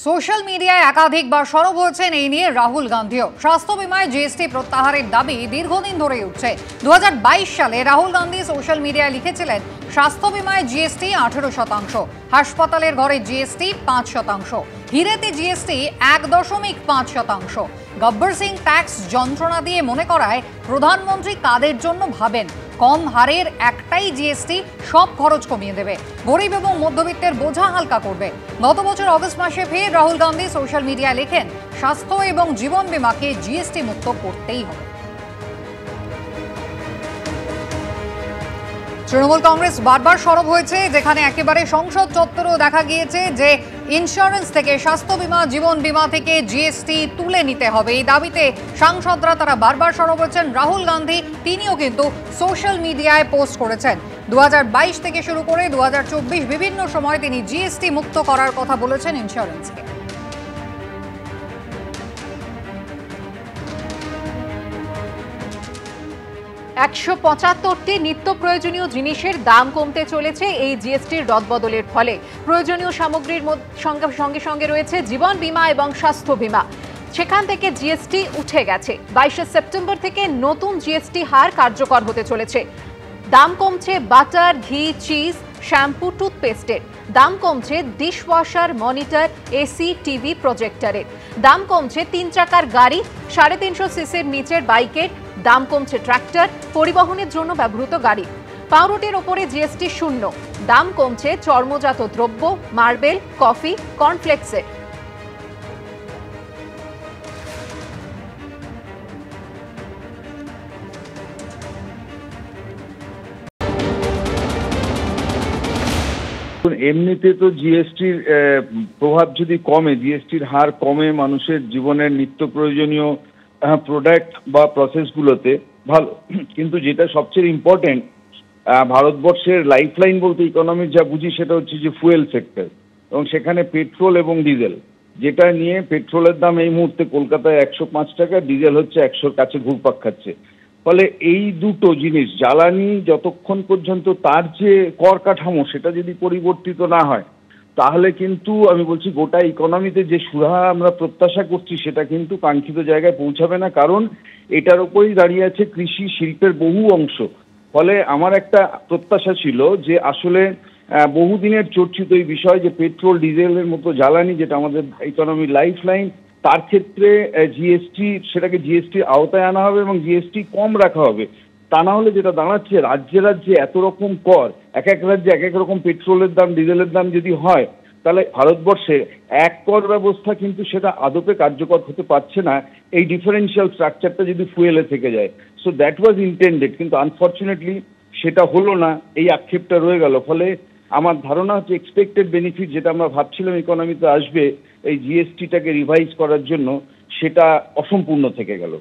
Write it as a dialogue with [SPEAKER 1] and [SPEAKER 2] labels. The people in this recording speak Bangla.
[SPEAKER 1] সোশ্যাল মিডিয়ায় একাধিকবার সরব হয়েছেন এই নিয়ে রাহুল গান্ধীও। স্বাস্থ্য বিমায় জিএসটি প্রত্যাহারের দাবি দীর্ঘদিন ধরেই উঠছে। 2022 সালে রাহুল গান্ধী সোশ্যাল মিডিয়ায় লিখেছিলেন, স্বাস্থ্য বিমায় জিএসটি 18%, হাসপাতালের ঘরে জিএসটি 5%, হিরেতে জিএসটি 1.5%। গব্বর সিং ট্যাক্স যন্ত্রণা দিয়ে মনে করায় প্রধানমন্ত্রী কাদের জন্য ভাবেন। কম হারের একটাই জিএসটি সব খরচ কমিয়ে দেবে, গরিব এবং মধ্যবিত্তের বোঝা হালকা করবে। গত বছর অগস্ট মাসে ফের রাহুল গান্ধী সোশ্যাল মিডিয়ায় লেখেন, স্বাস্থ্য এবং জীবন বীমাকে জিএসটি মুক্ত করতেই হবে। তৃণমূল কংগ্রেস বারবার সরব হয়েছে, যেখানে একেবারে সংসদ চত্বরেও দেখা গিয়েছে যে ইন্স্যুরেন্স থেকে, স্বাস্থ্য বীমা, জীবন বীমা থেকে জিএসটি তুলে নিতে হবে। এই দাবিতে সাংসদরা তারা বারবার সরব হয়েছেন। রাহুল গান্ধী তিনিও কিন্তু সোশ্যাল মিডিয়ায় পোস্ট করেছেন। 2022 থেকে শুরু করে 2024 বিভিন্ন সময় তিনি জিএসটি মুক্ত করার কথা বলেছেন ইন্স্যুরেন্সকে।
[SPEAKER 2] 175টি নিত্য প্রয়োজনীয় জিনিসের দাম কমতে চলেছে এই জিএসটির রদবদলের ফলে। প্রয়োজনীয় সামগ্রীর সঙ্গে সঙ্গে রয়েছে জীবন বীমা এবং স্বাস্থ্য বীমা। সেখান থেকে জিএসটি উঠে গেছে। 22শে সেপ্টেম্বর থেকে নতুন জিএসটি হার কার্যকর হতে চলেছে। দাম কমছে বাটার, ঘি, চিজ, শ্যাম্পু, টুথপেস্টের। দাম কমছে ডিশওয়াশার, মনিটর, এসি, টিভি, প্রজেক্টরের। দাম কমছে 3 চাকার গাড়ি, 350 সিসির নিচের বাইকের। দাম কমছে ট্রাক্টর, পরিবহনের জন্য ব্যবহৃত গাড়ি। পাউরুটির ওপরে জিএসটি 0। দাম কমছে চর্মজাত দ্রব্য, মার্বেল, কফি, কর্নফ্লেক্সের।
[SPEAKER 3] এমনিতে তো জিএসটির প্রভাব যদি কমে, জিএসটির হার কমে মানুষের জীবনের নিত্য প্রয়োজনীয় প্রোডাক্ট বা প্রসেসগুলোতে ভালো, কিন্তু যেটা সবচেয়ে ইম্পর্টেন্ট, ভারতবর্ষের লাইফলাইন বলতে ইকোনমির যা বুঝি সেটা হচ্ছে যে ফুয়েল সেক্টর, এবং সেখানে পেট্রোল এবং ডিজেল, যেটা নিয়ে পেট্রোলের দাম এই মুহূর্তে কলকাতায় 105 টাকা, ডিজেল হচ্ছে 100-র কাছে ঘুরপাক খাচ্ছে। ফলে এই দুটো জিনিস, জ্বালানি যতক্ষণ পর্যন্ত তার যে কর কাঠামো সেটা যদি পরিবর্তিত না হয়, তাহলে কিন্তু আমি বলছি গোটা ইকোনমিতে যে সুরাহা আমরা প্রত্যাশা করছি সেটা কিন্তু কাঙ্ক্ষিত জায়গায় পৌঁছাবে না, কারণ এটার উপরেই দাঁড়িয়ে আছে কৃষি শিল্পের বহু অংশ। ফলে আমার একটা প্রত্যাশা ছিল যে আসলে বহুদিনের চর্চিত এই বিষয় যে পেট্রোল ডিজেলের মতো জ্বালানি, যেটা আমাদের ইকোনমির লাইফ লাইন, তার ক্ষেত্রে জিএসটি, সেটাকে জিএসটির আওতায় আনা হবে এবং জিএসটি কম রাখা হবে। তা না হলে যেটা দাঁড়াচ্ছে, রাজ্যে রাজ্যে এত রকম কর, এক এক রাজ্যে এক এক রকম পেট্রোলের দাম, ডিজেলের দাম যদি হয়, তাহলে ভারতবর্ষে এক কর ব্যবস্থা কিন্তু সেটা আদপে কার্যকর হতে পারছে না, এই ডিফারেন্সিয়াল স্ট্রাকচারটা যদি ফুয়েলে থেকে যায়। সো দ্যাট ওয়াজ ইন্টেন্ডেড, কিন্তু আনফর্চুনেটলি সেটা হলো না, এই আক্ষেপটা রয়ে গেল। ফলে আমার ধারণা হচ্ছে এক্সপেক্টেড বেনিফিট যেটা আমরা ভাবছিলাম ইকোনমিতে আসবে এই জিএসটিটাকে রিভাইজ করার জন্য, সেটা অসম্পূর্ণ থেকে গেল।